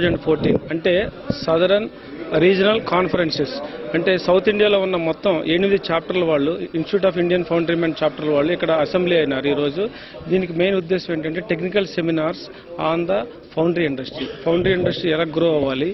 2014 అంటే southern regional conferences అంటే south ఇండియాలో ఉన్న మొత్తం 8 చాప్టర్ల వాళ్ళు ఇన్స్టిట్యూట్ ఆఫ్ ఇండియన్ ఫౌండరీమెన్ చాప్టర్ వాళ్ళు ఇక్కడ అసెంబ్లీ అయినారు ఈరోజు. దీనికి మెయిన్ ఉద్దేశం ఏంటంటే technical seminars on the foundry industry ఎలా గ్రో అవ్వాలి,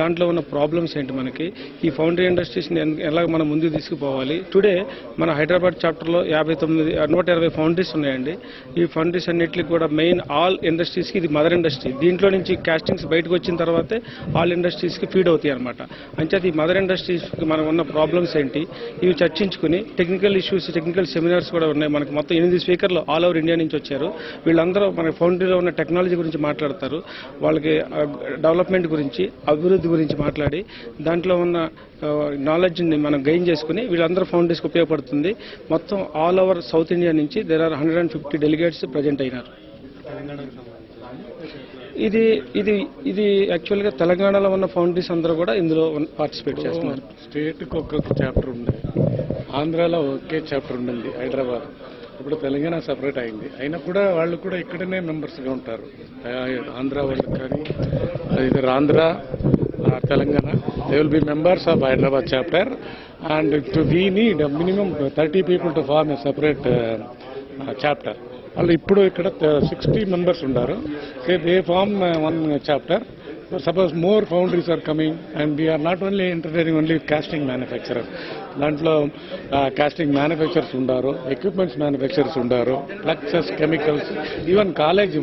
దాంట్లో ఉన్న ప్రాబ్లమ్స్ ఏంటి, మనకి ఈ ఫౌండరీ ఇండస్ట్రీస్ని ఎలా మనం ముందుకు తీసుకుపోవాలి. టుడే మన హైదరాబాద్ చాప్టర్లో 120 ఫౌండరీస్ ఉన్నాయండి. ఈ ఫౌండరీస్ అన్నింటికి కూడా మెయిన్ ఆల్ ఇండస్ట్రీస్కి ఇది మదర్ ఇండస్ట్రీ. దీంట్లో నుంచి కాస్టింగ్స్ బయటకు వచ్చిన తర్వాతే ఆల్ ఇండస్ట్రీస్కి ఫీడ్ అవుతాయి అనమాట. అంచేత ఈ మదర్ ఇండస్ట్రీస్కి మనం ఉన్న ప్రాబ్లమ్స్ ఏంటి ఇవి చర్చించుకుని టెక్నికల్ ఇష్యూస్, టెక్నికల్ సెమినార్స్ కూడా ఉన్నాయి. మనకి మొత్తం 8 స్పీకర్లు ఆల్ ఓవర్ ఇండియా నుంచి వచ్చారు. వీళ్ళందరూ మన ఫౌండరీలో ఉన్న టెక్నాలజీ గురించి మాట్లాడతారు, వాళ్ళకి డెవలప్మెంట్ గురించి, అభివృద్ధి గురించి మాట్లాడి దాంట్లో ఉన్న నాలెడ్జ్ని మనం గెయిన్ చేసుకుని వీళ్ళందరూ ఫౌండరీస్కి ఉపయోగపడుతుంది. మొత్తం ఆల్ ఓవర్ సౌత్ ఇండియా నుంచి దేర్ ఆర్ 150 డెలిగేట్స్ ప్రజెంట్ అయినారు. ఇది ఇది ఇది యాక్చువల్గా తెలంగాణలో ఉన్న ఫౌండరీస్ అందరూ కూడా ఇందులో పార్టిసిపేట్ చేస్తున్నారు. స్టేట్కి ఒక్కొక్క చాప్టర్ ఉండేది, ఆంధ్రాలో ఒకే చాప్టర్ ఉండింది హైదరాబాద్. ఇప్పుడు తెలంగాణ సపరేట్ అయింది. అయినా కూడా వాళ్ళు కూడా ఇక్కడనే మెంబర్స్గా ఉంటారు. ఆంధ్ర వాళ్ళకి కానీ ఇద్దరు Andhra Telangana they will be members of Hyderabad chapter. And we need minimum 30 people to form a separate chapter. వాళ్ళు ఇప్పుడు ఇక్కడ 60 members ఉన్నారు. They form 1 chapter. Suppose more foundries are coming and we are not only entertaining only casting manufacturer. దాంట్లో casting manufacturers ఉండారు, equipments manufacturers ఉండారు, fluxes, chemicals, even college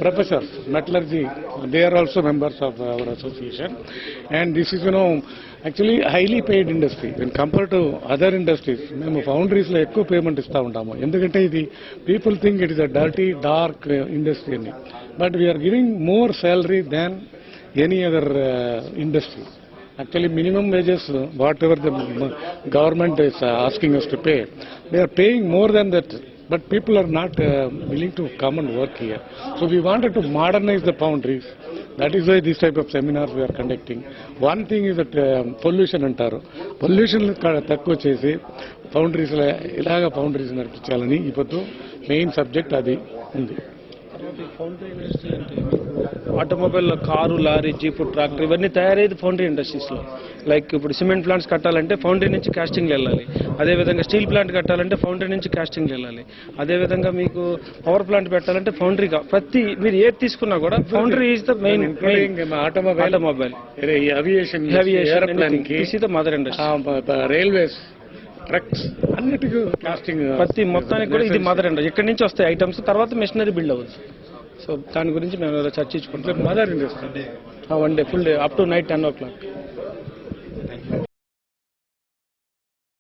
professors, metallurgy, they are also members of our association. And this is actually highly paid industry when compare to other industries. మేము ఫౌండరీస్లో ఎక్కువ payment ఇస్తూ ఉంటాము, ఎందుకంటే ఇది people think it is a dirty dark industry అని. But we are giving more salary than any other industry. Actually, minimum wages, whatever the government is asking us to pay, they are paying more than that. But people are not willing to come and work here. So we wanted to modernize the foundries. That is why this type of seminars we are conducting. One thing is that pollution antaru. Pollution takku chesi foundries ilaga foundries narpichalani ipottu main subject adi undi. Foundry industry అంటే automobile, car, lorry, jeep, tractor ఇవన్నీ తయారయ్యేది foundry ఇండస్ట్రీస్లో. Like ఇప్పుడు cement plants కట్టాలంటే foundry నుంచి కాస్టింగ్లు వెళ్ళాలి. అదేవిధంగా స్టీల్ ప్లాంట్ కట్టాలంటే ఫౌండరీ నుంచి కాస్టింగ్లు వెళ్ళాలి. అదేవిధంగా మీకు పవర్ ప్లాంట్ పెట్టాలంటే ఫౌండరీ. ప్రతి మీరు ఏది తీసుకున్నా కూడా foundry is the main. Automobile, aviation, this is the mother industry. Railways, trucks అన్నిటికీ కాస్టింగ్, ప్రతి మొత్తానికి కూడా ఇది మదర్ ఇండస్ట్రీ. ఇక్కడి నుంచి వస్తాయి ఐటమ్స్, తర్వాత మెషినరీ బిల్డ్ అవ్వచ్చు. సో దాని గురించి మేము చర్చించుకుంటాం. Mother industry one day full day up to night 10 o'clock.